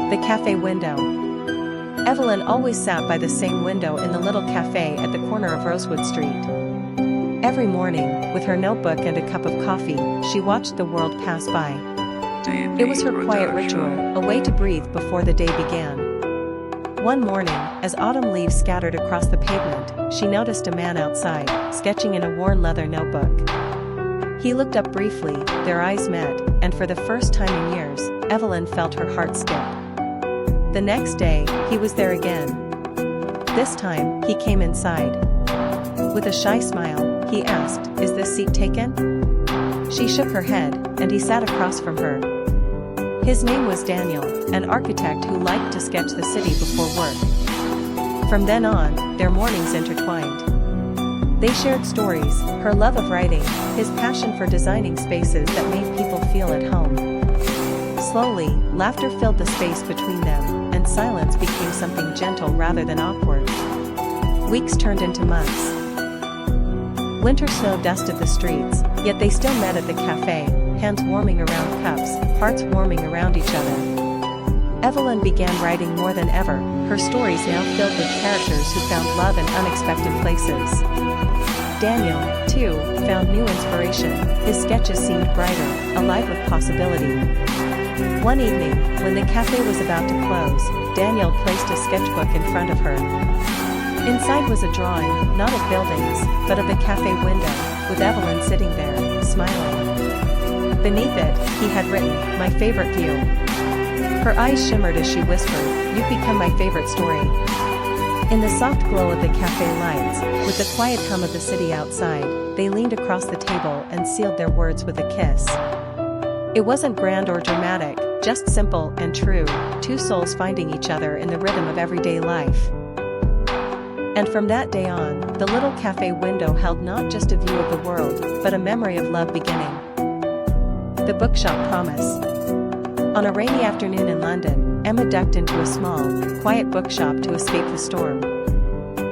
The cafe window. Evelyn always sat by the same window in the little cafe at the corner of Rosewood Street. Every morning, with her notebook and a cup of coffee, she watched the world pass by. It was her quiet ritual, a way to breathe before the day began. One morning, as autumn leaves scattered across the pavement, she noticed a man outside, sketching in a worn leather notebook. He looked up briefly, their eyes met, and for the first time in years, Evelyn felt her heart skip. The next day, he was there again. This time, he came inside. With a shy smile, he asked, "Is this seat taken?" She shook her head, and he sat across from her. His name was Daniel, an architect who liked to sketch the city before work. From then on, their mornings intertwined. They shared stories, her love of writing, his passion for designing spaces that made people feel at home. Slowly, laughter filled the space between them, and silence became something gentle rather than awkward. Weeks turned into months. Winter snow dusted the streets, yet they still met at the cafe, hands warming around cups, hearts warming around each other. Evelyn began writing more than ever, her stories now filled with characters who found love in unexpected places. Daniel, too, found new inspiration, his sketches seemed brighter, alive with possibility. One evening, when the cafe was about to close, Daniel placed a sketchbook in front of her. Inside was a drawing, not of buildings, but of the cafe window, with Evelyn sitting there, smiling. Beneath it, he had written, "My favorite view." Her eyes shimmered as she whispered, "You've become my favorite story." In the soft glow of the cafe lights, with the quiet hum of the city outside, they leaned across the table and sealed their words with a kiss. It wasn't grand or dramatic, just simple and true, two souls finding each other in the rhythm of everyday life. And from that day on, the little cafe window held not just a view of the world, but a memory of love beginning. The bookshop promise. On a rainy afternoon in London, Emma ducked into a small, quiet bookshop to escape the storm.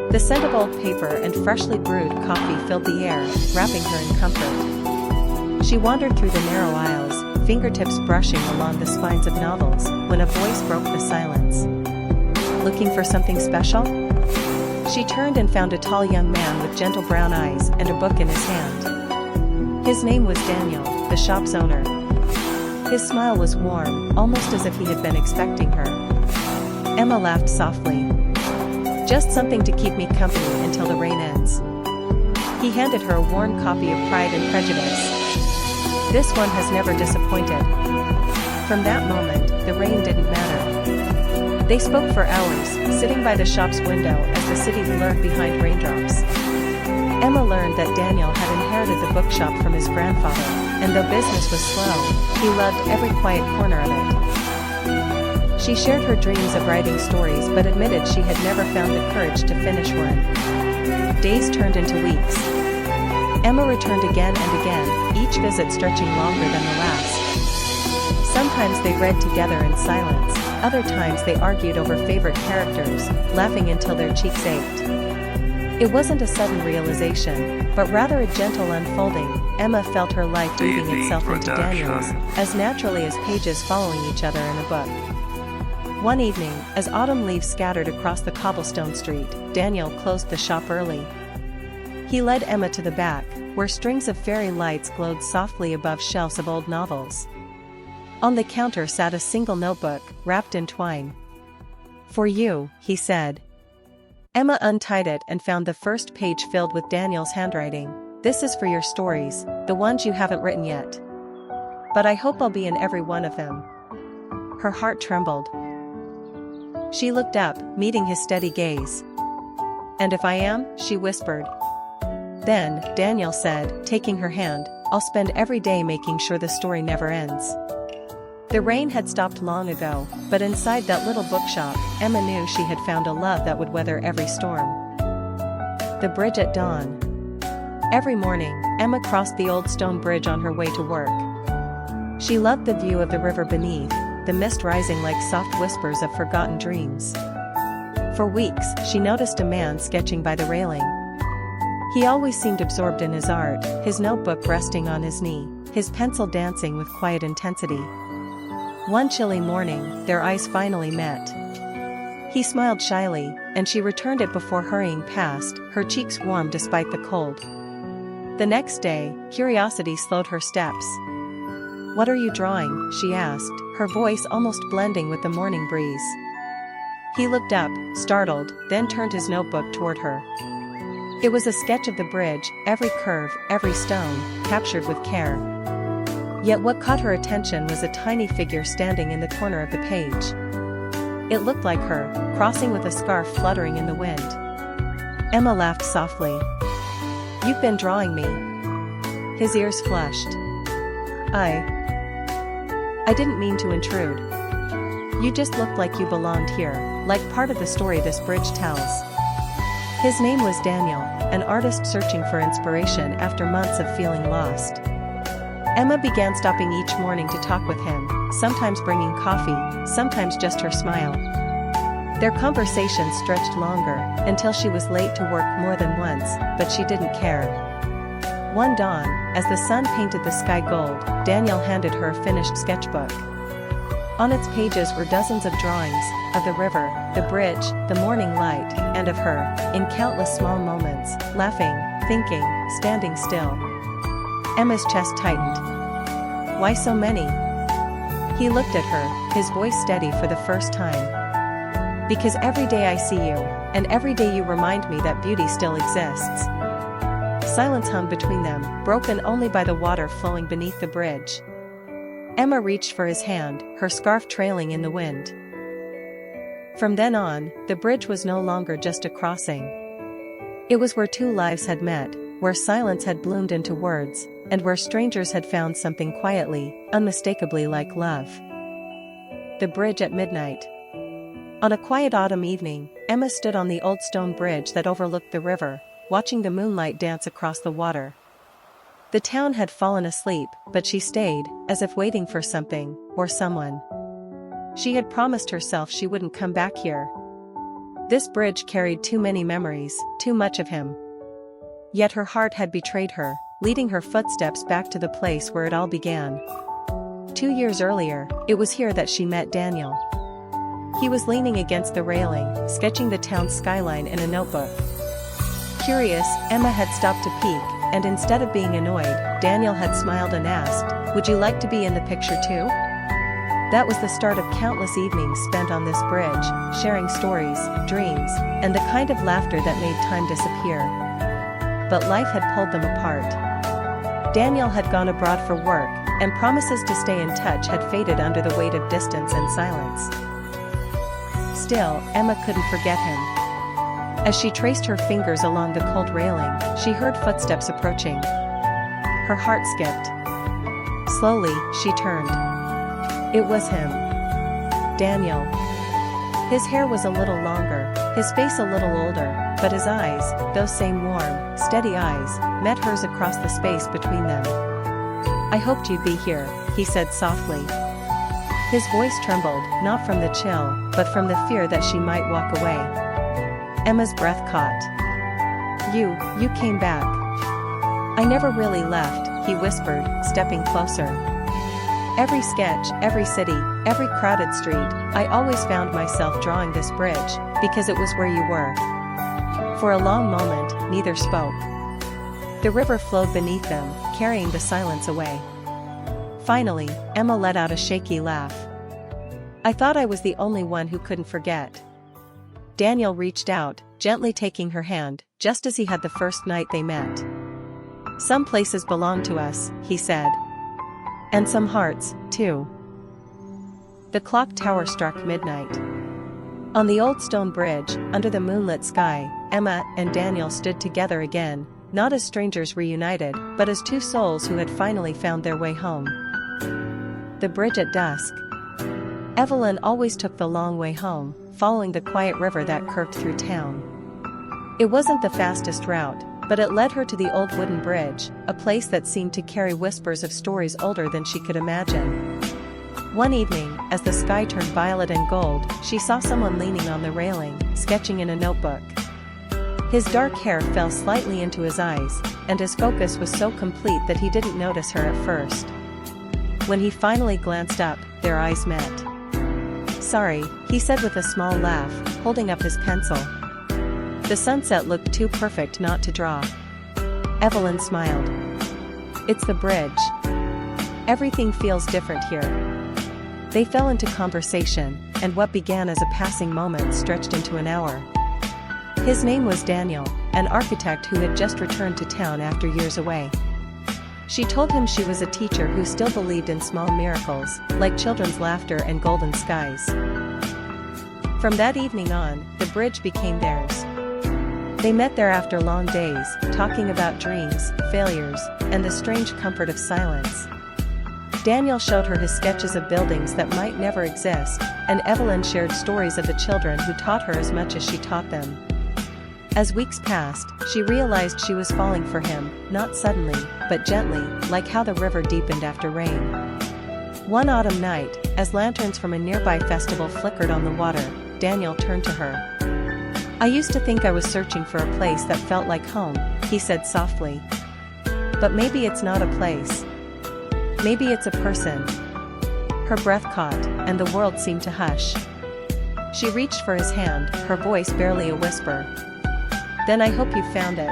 The scent of old paper and freshly brewed coffee filled the air, wrapping her in comfort. She wandered through the narrow aisles, fingertips brushing along the spines of novels, when a voice broke the silence. "Looking for something special?" She turned and found a tall young man with gentle brown eyes and a book in his hand. His name was Daniel, the shop's owner. His smile was warm, almost as if he had been expecting her. Emma laughed softly. "Just something to keep me company until the rain ends." He handed her a worn copy of Pride and Prejudice. "This one has never disappointed." From that moment, the rain didn't matter. They spoke for hours, sitting by the shop's window as the city blurred behind raindrops. Emma learned that Daniel had inherited the bookshop from his grandfather, and though business was slow, he loved every quiet corner of it. She shared her dreams of writing stories but admitted she had never found the courage to finish one. Days turned into weeks. Emma returned again and again, each visit stretching longer than the last. Sometimes they read together in silence, other times they argued over favorite characters, laughing until their cheeks ached. It wasn't a sudden realization, but rather a gentle unfolding. Emma felt her life weaving itself into Daniel's, as naturally as pages following each other in a book. One evening, as autumn leaves scattered across the cobblestone street, Daniel closed the shop early. He led Emma to the back, where strings of fairy lights glowed softly above shelves of old novels. On the counter sat a single notebook, wrapped in twine. "For you," he said. Emma untied it and found the first page filled with Daniel's handwriting. "This is for your stories, the ones you haven't written yet. But I hope I'll be in every one of them." Her heart trembled. She looked up, meeting his steady gaze. "And if I am?" she whispered. Then, Daniel said, taking her hand, "I'll spend every day making sure the story never ends." The rain had stopped long ago, but inside that little bookshop, Emma knew she had found a love that would weather every storm. The bridge at dawn. Every morning, Emma crossed the old stone bridge on her way to work. She loved the view of the river beneath, the mist rising like soft whispers of forgotten dreams. For weeks, she noticed a man sketching by the railing. He always seemed absorbed in his art, his notebook resting on his knee, his pencil dancing with quiet intensity. One chilly morning, their eyes finally met. He smiled shyly, and she returned it before hurrying past, her cheeks warm despite the cold. The next day, curiosity slowed her steps. "What are you drawing?" she asked, her voice almost blending with the morning breeze. He looked up, startled, then turned his notebook toward her. It was a sketch of the bridge, every curve, every stone, captured with care. Yet what caught her attention was a tiny figure standing in the corner of the page. It looked like her, crossing with a scarf fluttering in the wind. Emma laughed softly. "You've been drawing me." His ears flushed. I didn't mean to intrude. You just looked like you belonged here, like part of the story this bridge tells." His name was Daniel, an artist searching for inspiration after months of feeling lost. Emma began stopping each morning to talk with him, sometimes bringing coffee, sometimes just her smile. Their conversation stretched longer, until she was late to work more than once, but she didn't care. One dawn, as the sun painted the sky gold, Daniel handed her a finished sketchbook. On its pages were dozens of drawings, of the river, the bridge, the morning light, and of her, in countless small moments, laughing, thinking, standing still. Emma's chest tightened. "Why so many?" He looked at her, his voice steady for the first time. "Because every day I see you, and every day you remind me that beauty still exists." Silence hung between them, broken only by the water flowing beneath the bridge. Emma reached for his hand, her scarf trailing in the wind. From then on, the bridge was no longer just a crossing. It was where two lives had met, where silence had bloomed into words, and where strangers had found something quietly, unmistakably like love. The bridge at midnight. On a quiet autumn evening, Emma stood on the old stone bridge that overlooked the river, watching the moonlight dance across the water. The town had fallen asleep, but she stayed, as if waiting for something, or someone. She had promised herself she wouldn't come back here. This bridge carried too many memories, too much of him. Yet her heart had betrayed her, leading her footsteps back to the place where it all began. 2 years earlier, it was here that she met Daniel. He was leaning against the railing, sketching the town's skyline in a notebook. Curious, Emma had stopped to peek, and instead of being annoyed, Daniel had smiled and asked, "Would you like to be in the picture too?" That was the start of countless evenings spent on this bridge, sharing stories, dreams, and the kind of laughter that made time disappear. But life had pulled them apart. Daniel had gone abroad for work, and promises to stay in touch had faded under the weight of distance and silence. Still, Emma couldn't forget him. As she traced her fingers along the cold railing, she heard footsteps approaching. Her heart skipped. Slowly, she turned. It was him. Daniel. His hair was a little longer, his face a little older, but his eyes, those same warm, steady eyes, met hers across the space between them. "I hoped you'd be here," he said softly. His voice trembled, not from the chill, but from the fear that she might walk away. Emma's breath caught. You came back." "I never really left," he whispered, stepping closer. "Every sketch, every city, every crowded street, I always found myself drawing this bridge, because it was where you were." For a long moment, neither spoke. The river flowed beneath them, carrying the silence away. Finally, Emma let out a shaky laugh. "I thought I was the only one who couldn't forget." Daniel reached out, gently taking her hand, just as he had the first night they met. "Some places belong to us," he said. "And some hearts, too." The clock tower struck midnight. On the old stone bridge, under the moonlit sky, Emma and Daniel stood together again, not as strangers reunited, but as two souls who had finally found their way home. The bridge at dusk. Evelyn always took the long way home, following the quiet river that curved through town. It wasn't the fastest route, But it led her to the old wooden bridge, a place that seemed to carry whispers of stories older than she could imagine. One evening, as the sky turned violet and gold, she saw someone leaning on the railing, sketching in a notebook. His dark hair fell slightly into his eyes, and his focus was so complete that he didn't notice her at first. When he finally glanced up, their eyes met. "Sorry," he said with a small laugh, holding up his pencil. The sunset looked too perfect not to draw. Evelyn smiled. "It's the bridge. Everything feels different here." They fell into conversation, and what began as a passing moment stretched into an hour. His name was Daniel, an architect who had just returned to town after years away. She told him she was a teacher who still believed in small miracles, like children's laughter and golden skies. From that evening on, the bridge became theirs. They met there after long days, talking about dreams, failures, and the strange comfort of silence. Daniel showed her his sketches of buildings that might never exist, and Evelyn shared stories of the children who taught her as much as she taught them. As weeks passed, she realized she was falling for him, not suddenly, but gently, like how the river deepened after rain. One autumn night, as lanterns from a nearby festival flickered on the water, Daniel turned to her. "I used to think I was searching for a place that felt like home," he said softly. "But maybe it's not a place. Maybe it's a person." Her breath caught, and the world seemed to hush. She reached for his hand, her voice barely a whisper. "Then I hope you found it."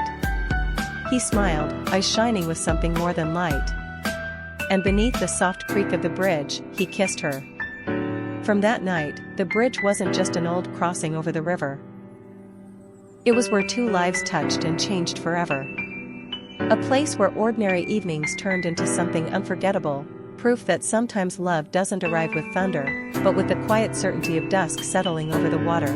He smiled, eyes shining with something more than light. And beneath the soft creak of the bridge, he kissed her. From that night, the bridge wasn't just an old crossing over the river. It was where two lives touched and changed forever. A place where ordinary evenings turned into something unforgettable, proof that sometimes love doesn't arrive with thunder, but with the quiet certainty of dusk settling over the water.